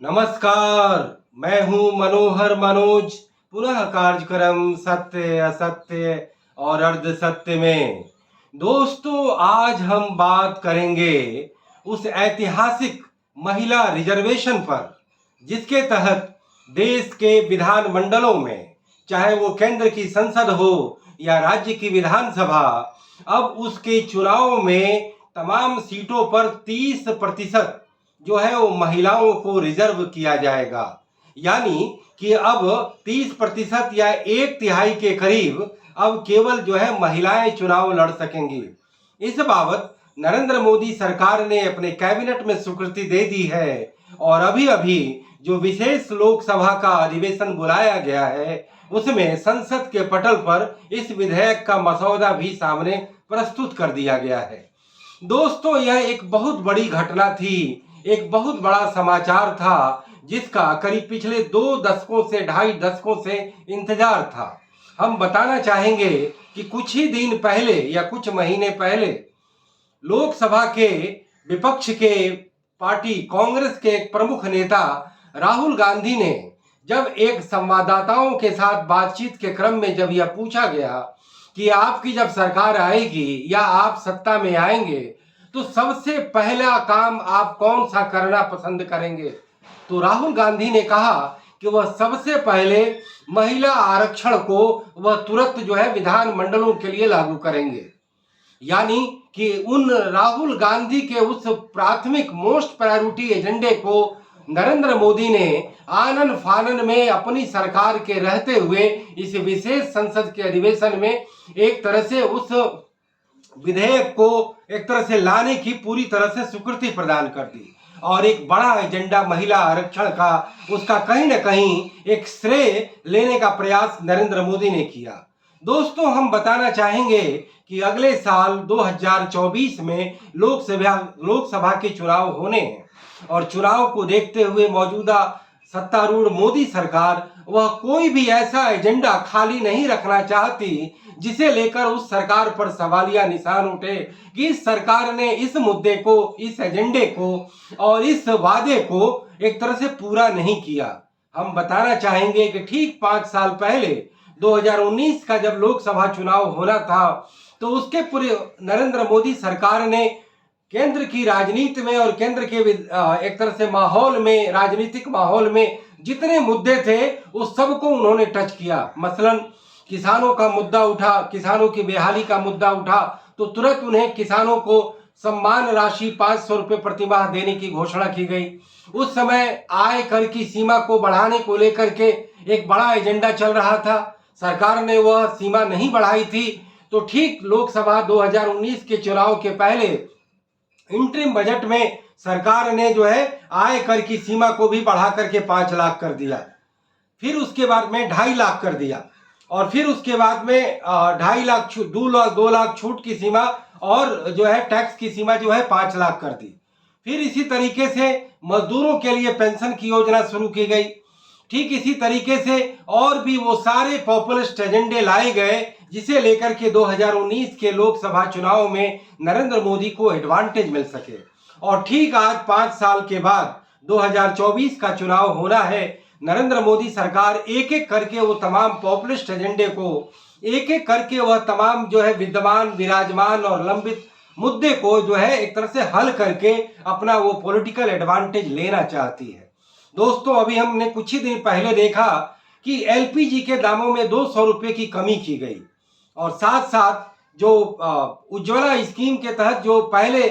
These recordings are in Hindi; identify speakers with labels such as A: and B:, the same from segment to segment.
A: नमस्कार। मैं हूं मनोहर मनोज। पुनः कार्यक्रम सत्य असत्य और अर्ध सत्य में दोस्तों आज हम बात करेंगे उस ऐतिहासिक महिला रिजर्वेशन पर जिसके तहत देश के विधान मंडलों में, चाहे वो केंद्र की संसद हो या राज्य की विधानसभा, अब उसके चुनाव में तमाम सीटों पर 30% जो है वो महिलाओं को रिजर्व किया जाएगा। यानी कि अब 30% या 1/3 के करीब अब केवल जो है महिलाएं चुनाव लड़ सकेंगी। इस बाबत नरेंद्र मोदी सरकार ने अपने कैबिनेट में स्वीकृति दे दी है और अभी अभी जो विशेष लोकसभा का अधिवेशन बुलाया गया है उसमें संसद के पटल पर इस विधेयक का मसौदा भी सामने प्रस्तुत कर दिया गया है। दोस्तों यह एक बहुत बड़ी घटना थी, एक बहुत बड़ा समाचार था जिसका करीब पिछले 2 दशकों से 2.5 दशकों से इंतजार था। हम बताना चाहेंगे कि कुछ ही दिन पहले या कुछ महीने पहले लोकसभा के विपक्ष के पार्टी कांग्रेस के एक प्रमुख नेता राहुल गांधी ने जब एक संवाददाताओं के साथ बातचीत के क्रम में जब यह पूछा गया कि आपकी जब सरकार आएगी या आप सत्ता में आएंगे तो सबसे पहला काम आप कौन सा करना पसंद करेंगे, तो राहुल गांधी ने कहा कि वह सबसे पहले महिला आरक्षण को वह तुरंत जो है विधान मंडलों के लिए लागू करेंगे। यानी कि उन राहुल गांधी के उस प्राथमिक मोस्ट प्रायोरिटी एजेंडे को नरेंद्र मोदी ने आनन फानन में अपनी सरकार के रहते हुए इस विशेष संसद के अधिवेशन में एक तरह से उस विधेयक को एक तरह से लाने की पूरी तरह से स्वीकृति प्रदान कर दी और एक बड़ा एजेंडा महिला आरक्षण का उसका कहीं ना कहीं एक श्रेय लेने का प्रयास नरेंद्र मोदी ने किया। दोस्तों हम बताना चाहेंगे कि अगले साल 2024 में लोकसभा के चुनाव होने हैं और चुनाव को देखते हुए मौजूदा सत्तारूढ़ मोदी सरकार वह कोई भी ऐसा एजेंडा खाली नहीं रखना चाहती जिसे लेकर उस सरकार पर सवालिया निशान उठे कि इस सरकार ने इस मुद्दे को, इस एजेंडे को और इस वादे को एक तरह से पूरा नहीं किया। हम बताना चाहेंगे कि ठीक 5 साल पहले 2019 का जब लोकसभा चुनाव होना था तो उसके पूरे नरेंद्र मोदी सरकार ने केंद्र की राजनीति में और केंद्र के एक तरह से माहौल में, राजनीतिक माहौल में जितने मुद्दे थे उस सबको उन्होंने टच किया। मसलन किसानों का मुद्दा उठा, किसानों की बेहाली का मुद्दा उठा तो तुरंत उन्हें किसानों को सम्मान राशि 500 रुपये प्रतिमाह देने की घोषणा की गई। उस समय आय कर की सीमा को बढ़ाने को लेकर के एक बड़ा एजेंडा चल रहा था, सरकार ने वह सीमा नहीं बढ़ाई थी। तो ठीक लोकसभा 2019 के चुनाव के पहले इंटरिम बजट में सरकार ने जो है आय कर की सीमा को भी बढ़ा करके 5 लाख कर दिया, फिर उसके बाद में 2.5 लाख कर दिया और फिर उसके बाद में 2.5 लाख 2 लाख छूट की सीमा और जो है टैक्स की सीमा जो है 5 लाख कर दी। फिर इसी तरीके से मजदूरों के लिए पेंशन की योजना शुरू की गई। ठीक इसी तरीके से और भी वो सारे पॉपुलिस्ट एजेंडे लाए गए जिसे लेकर के 2019 के लोकसभा चुनाव में नरेंद्र मोदी को एडवांटेज मिल सके। और ठीक आज 5 साल के बाद 2024 का चुनाव होना है। नरेंद्र मोदी सरकार एक एक करके वो तमाम पॉपुलिस्ट एजेंडे को एक एक करके वह तमाम जो है विद्यमान, विराजमान और लंबित मुद्दे को जो है एक तरह से हल करके अपना वो पॉलिटिकल एडवांटेज लेना चाहती है। दोस्तों अभी हमने कुछ ही दिन पहले देखा कि एलपीजी के दामों में 200 रुपये की कमी की गई और साथ साथ जो उज्ज्वला स्कीम के तहत जो पहले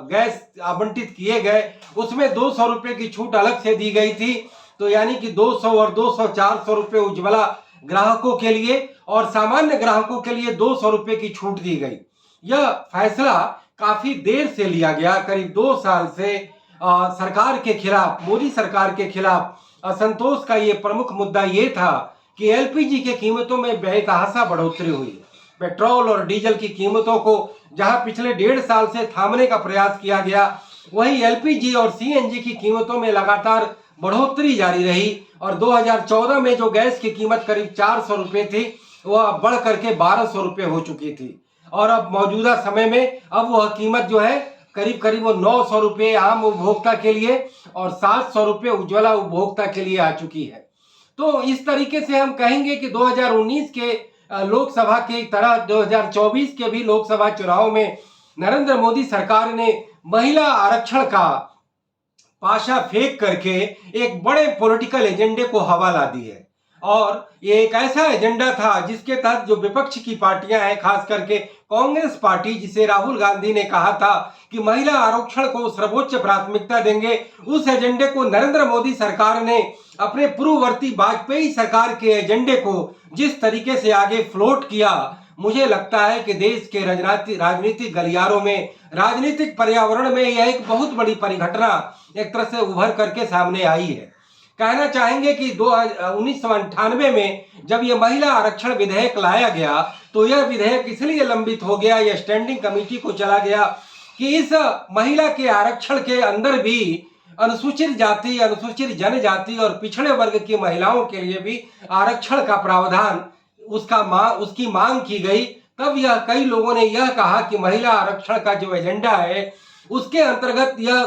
A: गैस आवंटित किए गए उसमें 200 रुपये की छूट अलग से दी गई थी। तो यानी कि 200 और 200 400 रुपये उज्ज्वला ग्राहकों के लिए और सामान्य ग्राहकों के लिए 200 रुपये की छूट दी गई। यह फैसला काफी देर से लिया गया, करीब 2 साल से सरकार के खिलाफ, मोदी सरकार के खिलाफ असंतोष का ये प्रमुख मुद्दा ये था कि एलपीजी के कीमतों में बेतहाशा बढ़ोतरी हुई। पेट्रोल और डीजल की कीमतों को जहां पिछले 1.5 साल से थामने का प्रयास किया गया वहीं एलपीजी और सीएनजी की कीमतों में लगातार बढ़ोतरी जारी रही और 2014 में जो गैस की कीमत करीब 400 रुपये थी वह बढ़ करके 1200 रुपये हो चुकी थी और अब मौजूदा समय में अब वह कीमत जो है करीब करीब वो 900 रुपये आम उपभोक्ता के लिए और 700 रुपये उज्ज्वला उपभोक्ता के लिए आ चुकी है। तो इस तरीके से हम कहेंगे कि 2019 के लोकसभा की तरह 2024 के भी लोकसभा चुनाव में नरेंद्र मोदी सरकार ने महिला आरक्षण का पाशा फेंक करके एक बड़े पॉलिटिकल एजेंडे को हवा ला दी है। और ये एक ऐसा एजेंडा था जिसके तहत जो विपक्ष की पार्टियां हैं, खास करके कांग्रेस पार्टी, जिसे राहुल गांधी ने कहा था कि महिला आरक्षण को सर्वोच्च प्राथमिकता देंगे, उस एजेंडे को नरेंद्र मोदी सरकार ने अपने पूर्ववर्ती वाजपेयी सरकार के एजेंडे को जिस तरीके से आगे फ्लोट किया, मुझे लगता है कि देश के राजनीतिक गलियारों में, राजनीतिक पर्यावरण में यह एक बहुत बड़ी परिघटना एक तरह से उभर करके सामने आई है। कहना चाहेंगे कि 1998 में जब यह महिला आरक्षण विधेयक लाया गया तो यह विधेयक इसलिए लंबित हो गया, यह स्टैंडिंग कमेटी को चला गया कि इस महिला के आरक्षण के अंदर भी अनुसूचित जाति, अनुसूचित जनजाति और पिछड़े वर्ग की महिलाओं के लिए भी आरक्षण का प्रावधान उसकी मांग की गई। तब यह कई लोगों ने यह कहा कि महिला आरक्षण का जो एजेंडा है उसके अंतर्गत यह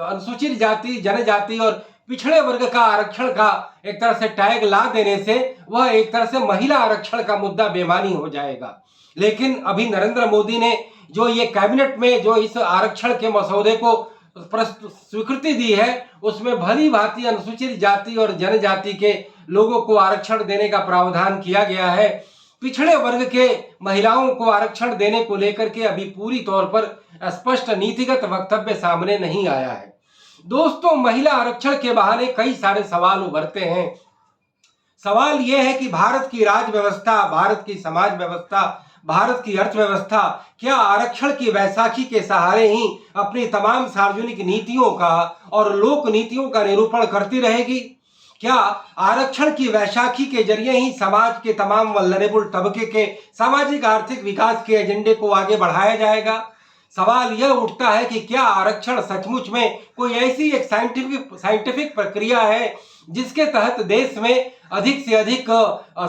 A: अनुसूचित जाति, जनजाति और पिछड़े वर्ग का आरक्षण का एक तरह से टैग ला देने से वह एक तरह से महिला आरक्षण का मुद्दा बेमानी हो जाएगा। लेकिन अभी नरेंद्र मोदी ने जो ये कैबिनेट में जो इस आरक्षण के मसौदे को स्वीकृति दी है, उसमें भली भांति अनुसूचित जाति और जनजाति के लोगों को आरक्षण देने का प्रावधान किया गया है। पिछड़े वर्ग के महिलाओं को आरक्षण देने को लेकर के अभी पूरी तौर पर स्पष्ट नीतिगत वक्तव्य सामने नहीं आया है। दोस्तों, महिला आरक्षण के बहाने कई सारे सवाल उभरते हैं। सवाल यह है कि भारत की राज व्यवस्था, भारत की समाज व्यवस्था, भारत की अर्थव्यवस्था क्या आरक्षण की वैसाखी के सहारे ही अपनी तमाम सार्वजनिक नीतियों का और लोक नीतियों का निरूपण करती रहेगी? क्या आरक्षण की वैशाखी के जरिए ही समाज के तमाम वल्नरेबल तबके के सामाजिक आर्थिक विकास के एजेंडे को आगे बढ़ाया जाएगा? सवाल यह उठता है कि क्या आरक्षण सचमुच में कोई ऐसी एक साइंटिफिक प्रक्रिया है जिसके तहत देश में अधिक से अधिक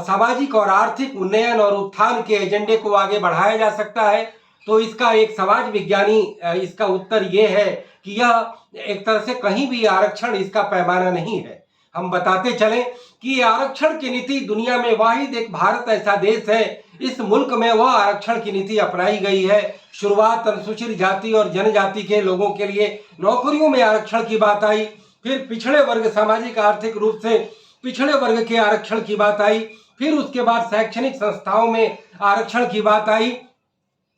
A: सामाजिक और आर्थिक उन्नयन और उत्थान के एजेंडे को आगे बढ़ाया जा सकता है? तो इसका एक समाज विज्ञानी इसका उत्तर यह है कि यह एक तरह से कहीं भी आरक्षण इसका पैमाना नहीं है। हम बताते चलें कि आरक्षण की नीति दुनिया में वाहिद एक भारत ऐसा देश है, इस मुल्क में वह आरक्षण की नीति अपनाई गई है। शुरुआत अनुसूचित जाति और जनजाति के लोगों के लिए नौकरियों में आरक्षण की बात आई, फिर पिछड़े वर्ग, सामाजिक आर्थिक रूप से पिछड़े वर्ग के आरक्षण की बात आई, फिर उसके बाद शैक्षणिक संस्थाओं में आरक्षण की बात आई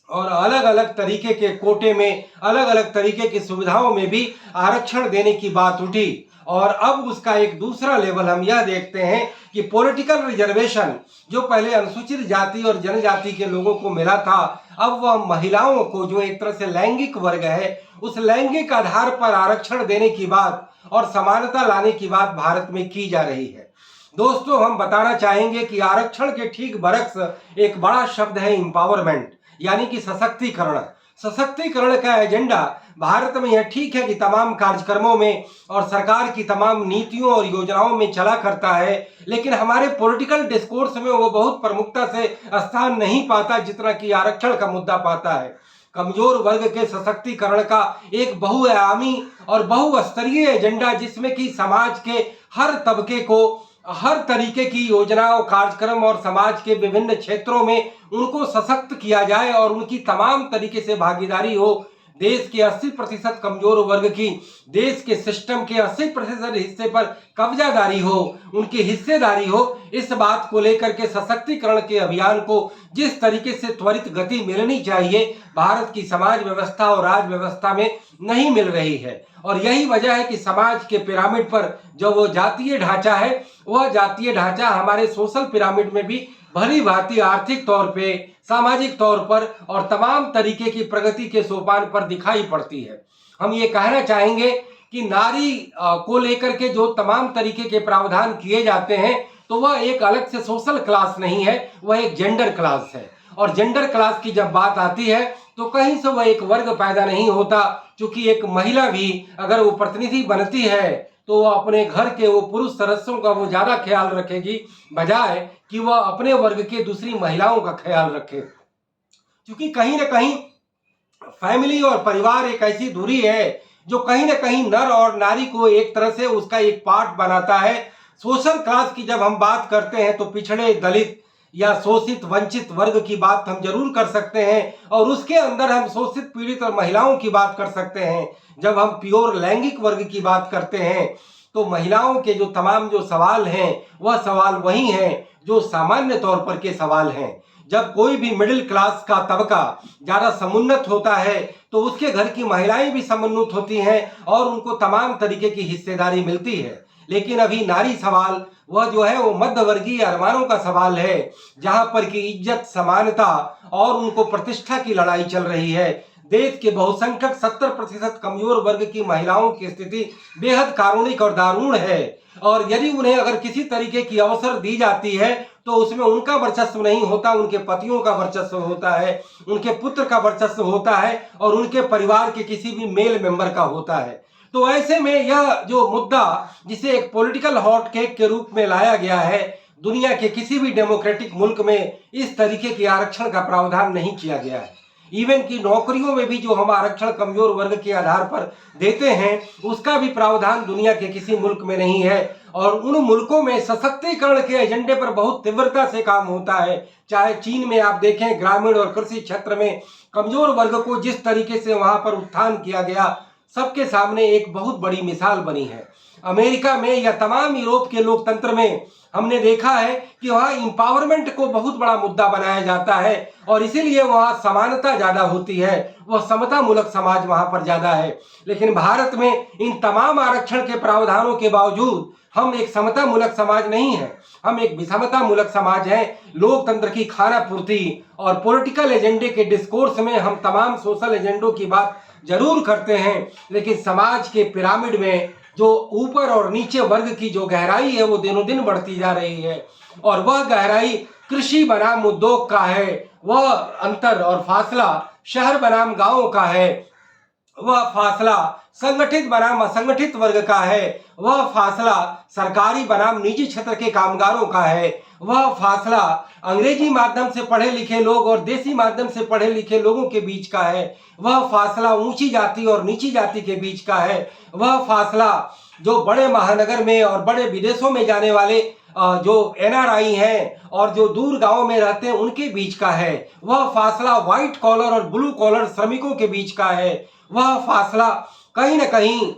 A: और अलग अलग तरीके के कोटे में, अलग अलग तरीके की सुविधाओं में भी आरक्षण देने की बात उठी। और अब उसका एक दूसरा लेवल हम यह देखते हैं कि पॉलिटिकल रिजर्वेशन जो पहले अनुसूचित जाति और जनजाति के लोगों को मिला था, अब वह महिलाओं को, जो एक तरह से लैंगिक वर्ग है, उस लैंगिक आधार पर आरक्षण देने की बात और समानता लाने की बात भारत में की जा रही है। दोस्तों, हम बताना चाहेंगे कि आरक्षण के ठीक बरक्स एक बड़ा शब्द है एम्पावरमेंट, यानी कि सशक्तिकरण। सशक्तिकरण का एजेंडा भारत में यह ठीक है कि तमाम कार्यक्रमों में और सरकार की तमाम नीतियों और योजनाओं में चला करता है, लेकिन हमारे पॉलिटिकल डिस्कोर्स में वो बहुत प्रमुखता से स्थान नहीं पाता जितना कि आरक्षण का मुद्दा पाता है। कमजोर वर्ग के सशक्तिकरण का एक बहुआयामी और बहुस्तरीय एजेंडा, जिसमें कि समाज के हर तबके को हर तरीके की योजनाओं, कार्यक्रम और समाज के विभिन्न क्षेत्रों में उनको सशक्त किया जाए और उनकी तमाम तरीके से भागीदारी हो। देश के 80% कमजोर वर्ग की देश के सिस्टम के 80% हिस्से पर कब्जादारी हो, उनकी हिस्सेदारी हो। इस बात को लेकर के सशक्तिकरण के अभियान को जिस तरीके से त्वरित गति मिलनी चाहिए, भारत की समाज व्यवस्था और राज व्यवस्था में नहीं मिल रही है। और यही वजह है कि समाज के पिरामिड पर जो वो जातीय ढांचा है, वह जातीय ढांचा हमारे सोशल पिरामिड में भी भली भांति आर्थिक तौर पे, सामाजिक तौर पर और तमाम तरीके की प्रगति के सोपान पर दिखाई पड़ती है। हम ये कहना चाहेंगे कि नारी को लेकर के जो तमाम तरीके के प्रावधान किए जाते हैं, तो वह एक अलग से सोशल क्लास नहीं है, वह एक जेंडर क्लास है। और जेंडर क्लास की जब बात आती है तो कहीं से वह एक वर्ग पैदा नहीं होता, क्योंकि एक महिला भी अगर वो प्रतिनिधि बनती है तो वह अपने घर के वो पुरुष सदस्यों का वो ज्यादा ख्याल रखेगी, बजाय कि वह अपने वर्ग के दूसरी महिलाओं का ख्याल रखे। क्योंकि कहीं ना कहीं फैमिली और परिवार एक ऐसी दूरी है जो कहीं ना कहीं नर और नारी को एक तरह से उसका एक पार्ट बनाता है। सोशल क्लास की जब हम बात करते हैं तो पिछड़े, दलित या शोषित वंचित वर्ग की बात हम जरूर कर सकते हैं, और उसके अंदर हम शोषित, पीड़ित और महिलाओं की बात कर सकते हैं। जब हम प्योर लैंगिक वर्ग की बात करते हैं तो महिलाओं के जो तमाम जो सवाल हैं वह सवाल वही हैं जो सामान्य तौर पर के सवाल हैं। जब कोई भी मिडिल क्लास का तबका ज्यादा समुन्नत होता है तो उसके घर की महिलाएं भी समुन्नत होती हैं और उनको तमाम तरीके की हिस्सेदारी मिलती है। लेकिन अभी नारी सवाल वह जो है वो मध्यवर्गीय अरमानों का सवाल है, जहां पर की इज्जत, समानता और उनको प्रतिष्ठा की लड़ाई चल रही है। देश के बहुसंख्यक 70% कमजोर वर्ग की महिलाओं की स्थिति बेहद कारुणिक और दारुण है, और यदि उन्हें अगर किसी तरीके की अवसर दी जाती है तो उसमें उनका वर्चस्व नहीं होता, उनके पतियों का वर्चस्व होता है, उनके पुत्र का वर्चस्व होता है और उनके परिवार के किसी भी मेल मेंबर का होता है। तो ऐसे में यह जो मुद्दा जिसे एक पॉलिटिकल हॉट केक के रूप में लाया गया है, दुनिया के किसी भी डेमोक्रेटिक मुल्क में इस तरीके के आरक्षण का प्रावधान नहीं किया गया है। इवन की नौकरियों में भी जो हम आरक्षण कमजोर वर्ग के आधार पर देते हैं उसका भी प्रावधान दुनिया के किसी मुल्क में नहीं है। और उन मुल्कों में सशक्तिकरण के एजेंडे पर बहुत तीव्रता से काम होता है। चाहे चीन में आप देखें, ग्रामीण और कृषि क्षेत्र में कमजोर वर्ग को जिस तरीके से वहां पर उत्थान किया गया, सबके सामने एक बहुत बड़ी मिसाल बनी है। अमेरिका में या तमाम यूरोप के लोकतंत्र में हमने देखा है कि वहां इंपावरमेंट को बहुत बड़ा मुद्दा बनाया जाता है और इसीलिए वहां समानता ज्यादा होती है, वह समता मूलक समाज वहां पर ज्यादा है। लेकिन भारत में इन तमाम आरक्षण के प्रावधानों के बावजूद हम एक समता मूलक समाज नहीं है, हम एक विषमता मूलक समाज है। लोकतंत्र की खाना पूर्ति और पॉलिटिकल एजेंडे के डिस्कोर्स में हम तमाम सोशल एजेंडों की बात जरूर करते हैं, लेकिन समाज के पिरामिड में जो ऊपर और नीचे वर्ग की जो गहराई है वो दिनों दिन बढ़ती जा रही है, और वह गहराई कृषि बनाम उद्योग का है, वह अंतर और फासला शहर बनाम गांव का है, वह फासला संगठित बनाम असंगठित वर्ग का है, वह फासला सरकारी बनाम निजी क्षेत्र के कामगारों का है, वह फासला अंग्रेजी माध्यम से पढ़े लिखे लोग और देसी माध्यम से पढ़े लिखे लोगों के बीच का है, वह फासला ऊंची जाति और नीची जाति के बीच का है, वह फासला जो बड़े महानगर में और बड़े विदेशों में जाने वाले जो एनआरआई हैं और जो दूर गांव में रहते हैं उनके बीच का है, वह फासला व्हाइट कॉलर और ब्लू कॉलर श्रमिकों के बीच का है, वह फासला कहीं ना कहीं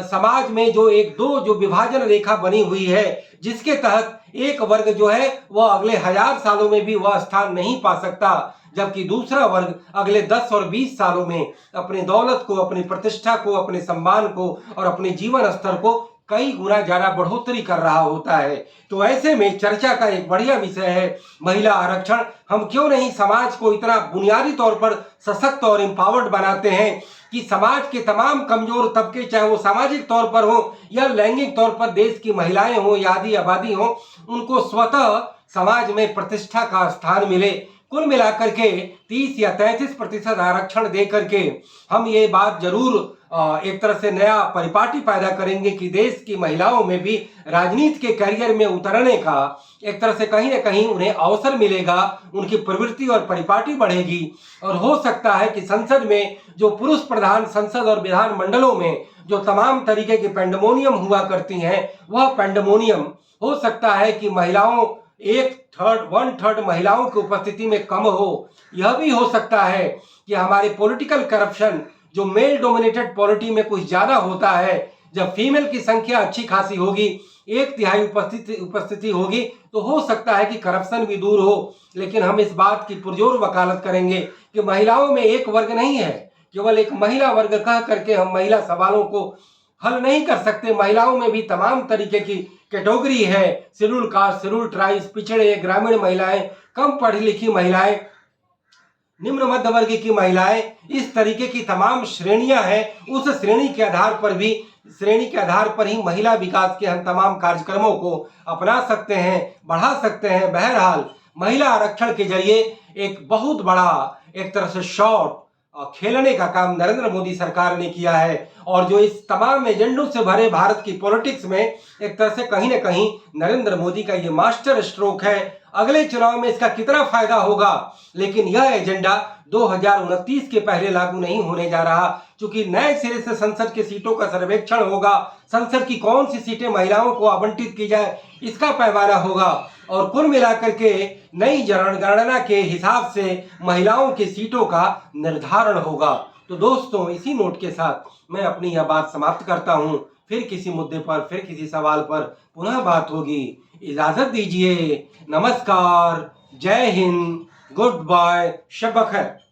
A: समाज में जो एक दो जो विभाजन रेखा बनी हुई है, जिसके तहत एक वर्ग जो है वह अगले 1000 सालों में भी वह स्थान नहीं पा सकता, जबकि दूसरा वर्ग अगले 10 और 20 सालों में अपनी दौलत को, अपनी प्रतिष्ठा को, अपने सम्मान को और अपने जीवन स्तर को कई गुना ज्यादा बढ़ोतरी कर रहा होता है। तो ऐसे में चर्चा का एक बढ़िया विषय है महिला आरक्षण। हम क्यों नहीं समाज को इतना बुनियादी तौर पर सशक्त और एम्पावर्ड बनाते हैं कि समाज के तमाम कमजोर तबके, चाहे वो सामाजिक तौर पर हो या लैंगिक तौर पर देश की महिलाएं हो या आदि आबादी हो, उनको स्वतः समाज में प्रतिष्ठा का स्थान मिले। कुल मिलाकर के 30 या 33% आरक्षण दे करके हम ये बात जरूर एक तरह से नया परिपाटी पैदा करेंगे कि देश की महिलाओं में भी राजनीति के करियर में उतरने का एक तरह से कहीं ना कहीं उन्हें अवसर मिलेगा, उनकी प्रवृत्ति और परिपाटी बढ़ेगी। और हो सकता है कि संसद में जो पुरुष प्रधान संसद और विधान मंडलों में जो तमाम तरीके की पेंडेमोनियम हुआ करती हैं, वह पेंडेमोनियम हो सकता है कि महिलाओं 1/3 महिलाओं की उपस्थिति में कम हो। यह भी हो सकता है कि हमारे पॉलिटिकल करप्शन जो मेल डोमिनेटेड पॉलिटी में कुछ ज्यादा होता है, जब फीमेल की संख्या अच्छी खासी होगी, 1/3 उपस्थिति होगी, तो हो सकता है कि करप्शन भी दूर हो। लेकिन हम इस बात की पुरजोर वकालत करेंगे कि महिलाओं में एक वर्ग नहीं है, केवल एक महिला वर्ग कह करके हम महिला सवालों को हल नहीं कर सकते। महिलाओं में भी तमाम तरीके की कैटेगरी है, शेड्यूल कास्ट, शेड्यूल ट्राइब्स, पिछड़े, ग्रामीण महिलाएं, कम पढ़ी लिखी महिलाएं, निम्न मध्य वर्ग की महिलाएं, इस तरीके की तमाम श्रेणियां हैं। उस श्रेणी के आधार पर ही महिला विकास के हम तमाम कार्यक्रमों को अपना सकते हैं, बढ़ा सकते हैं। बहरहाल महिला आरक्षण के जरिए एक बहुत बड़ा एक तरह से शॉट खेलने का काम नरेंद्र मोदी सरकार ने किया है, और जो इस तमाम एजेंडों से भरे भारत की पॉलिटिक्स में एक तरह से कहीं ना कहीं नरेंद्र मोदी का ये मास्टर स्ट्रोक है। अगले चुनाव में इसका कितना फायदा होगा, लेकिन यह एजेंडा 2029 के पहले लागू नहीं होने जा रहा, क्योंकि नए सिरे से संसद की सीटों का सर्वेक्षण होगा। संसद की कौन सी सीटें महिलाओं को आवंटित की जाए, इसका पैमाना होगा और कुल मिलाकर के नई जनगणना के हिसाब से महिलाओं की सीटों का निर्धारण होगा। तो दोस्तों, इसी नोट के साथ मैं अपनी यह बात समाप्त करता हूं। फिर किसी मुद्दे पर, फिर किसी सवाल पर पुनः बात होगी। इजाजत दीजिए। नमस्कार, जय हिंद, गुड बाय, शब बखैर।